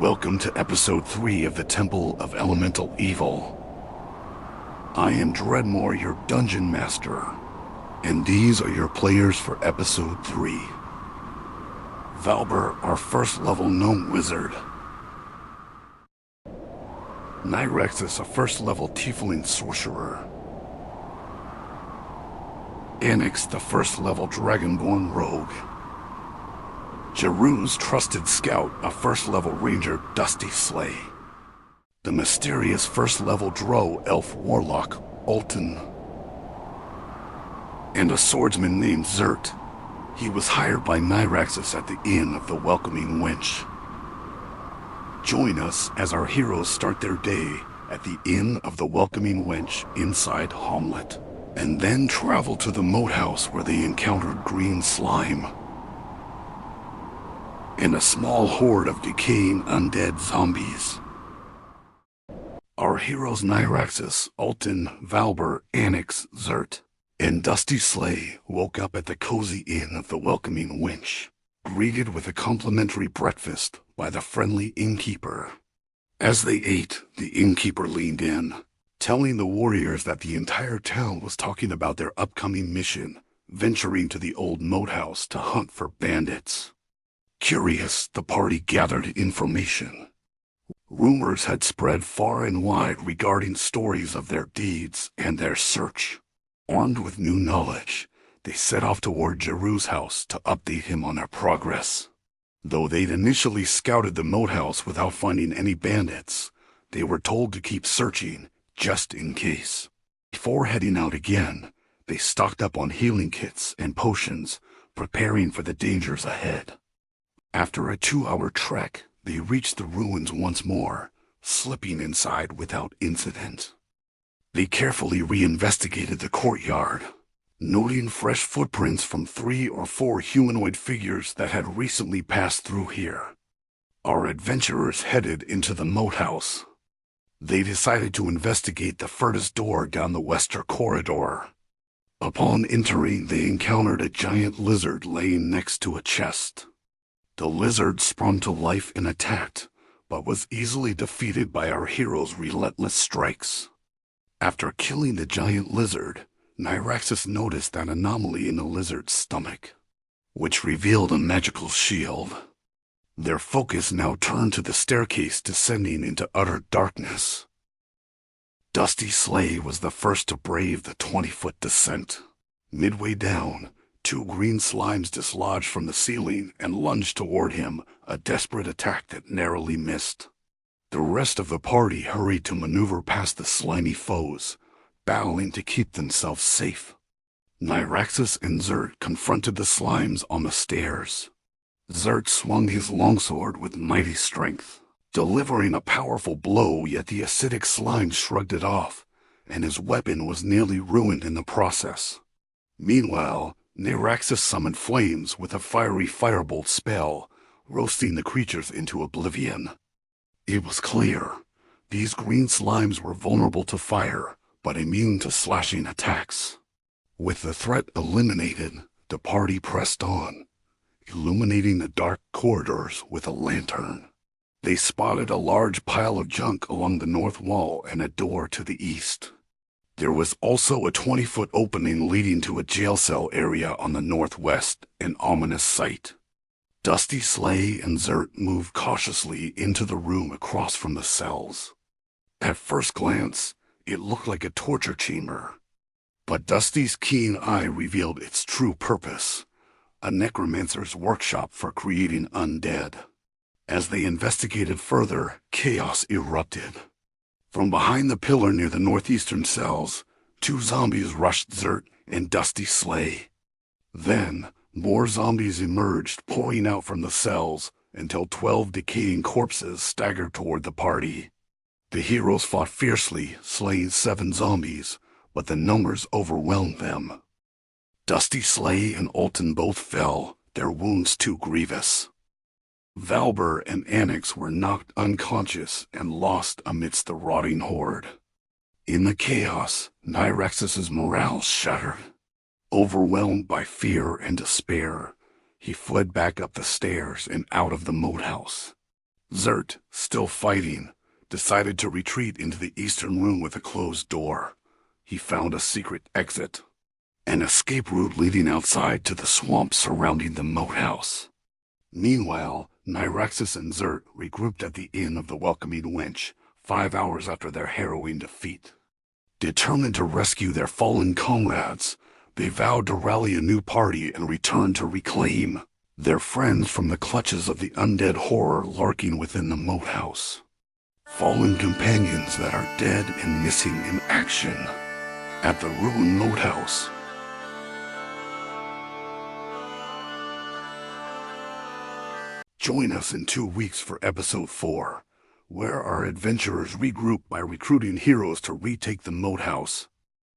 Welcome to episode 3 of the Temple of Elemental Evil. I am Dreadmore, your dungeon master, and these are your players for episode 3. Valber, our first level gnome wizard. Nyrexus, a first level tiefling sorcerer. Anix, the first level dragonborn rogue. Jeru's trusted scout, a first-level ranger, Dusty Slay. The mysterious first-level drow elf warlock, Alton. And a swordsman named Zert. He was hired by Nyrexus at the Inn of the Welcoming Wench. Join us as our heroes start their day at the Inn of the Welcoming Wench inside Hamlet, and then travel to the moat house where they encountered green slime and a small horde of decaying undead zombies. Our heroes Nyrexus, Alton, Valber, Anix, Zert, and Dusty Slay woke up at the cozy Inn of the Welcoming Wench, greeted with a complimentary breakfast by the friendly innkeeper. As they ate, the innkeeper leaned in, telling the warriors that the entire town was talking about their upcoming mission, venturing to the old moat house to hunt for bandits. Curious, the party gathered information. Rumors had spread far and wide regarding stories of their deeds and their search. Armed with new knowledge, they set off toward Jeru's house to update him on their progress. Though they'd initially scouted the moat house without finding any bandits, they were told to keep searching, just in case. Before heading out again, they stocked up on healing kits and potions, preparing for the dangers ahead. After a 2-hour trek, they reached the ruins once more, slipping inside without incident. They carefully re-investigated the courtyard, noting fresh footprints from 3 or 4 humanoid figures that had recently passed through here. Our adventurers headed into the moat house. They decided to investigate the furthest door down the western corridor. Upon entering, they encountered a giant lizard laying next to a chest. The lizard sprung to life and attacked, but was easily defeated by our heroes' relentless strikes. After killing the giant lizard, Nyrexus noticed an anomaly in the lizard's stomach, which revealed a magical shield. Their focus now turned to the staircase descending into utter darkness. Dusty Slay was the first to brave the 20-foot descent. Midway down, 2 green slimes dislodged from the ceiling and lunged toward him, a desperate attack that narrowly missed. The rest of the party hurried to maneuver past the slimy foes, battling to keep themselves safe. Nyrexus and Zert confronted the slimes on the stairs. Zert swung his longsword with mighty strength, delivering a powerful blow, yet the acidic slime shrugged it off, and his weapon was nearly ruined in the process. Meanwhile, Nyrexus summoned flames with a fiery firebolt spell, roasting the creatures into oblivion. It was clear. These green slimes were vulnerable to fire, but immune to slashing attacks. With the threat eliminated, the party pressed on, illuminating the dark corridors with a lantern. They spotted a large pile of junk along the north wall and a door to the east. There was also a 20-foot opening leading to a jail cell area on the northwest, an ominous sight. Dusty Slay and Zert moved cautiously into the room across from the cells. At first glance, it looked like a torture chamber, but Dusty's keen eye revealed its true purpose, a necromancer's workshop for creating undead. As they investigated further, chaos erupted. From behind the pillar near the northeastern cells, 2 zombies rushed Zert and Dusty Slay. Then, more zombies emerged, pouring out from the cells, until 12 decaying corpses staggered toward the party. The heroes fought fiercely, slaying 7 zombies, but the numbers overwhelmed them. Dusty Slay and Alton both fell, their wounds too grievous. Valber and Anix were knocked unconscious and lost amidst the rotting horde. In the chaos, Nyrexus's morale shattered. Overwhelmed by fear and despair, he fled back up the stairs and out of the moat house. Zert, still fighting, decided to retreat into the eastern room with a closed door. He found a secret exit, an escape route leading outside to the swamp surrounding the moat house. Meanwhile, Nyraxis and Zert regrouped at the Inn of the Welcoming Wench 5 hours after their harrowing defeat. Determined to rescue their fallen comrades, they vowed to rally a new party and return to reclaim their friends from the clutches of the undead horror lurking within the moat house. Fallen companions that are dead and missing in action at the ruined moat house. Join us in 2 weeks for episode 4, where our adventurers regroup by recruiting heroes to retake the moat house.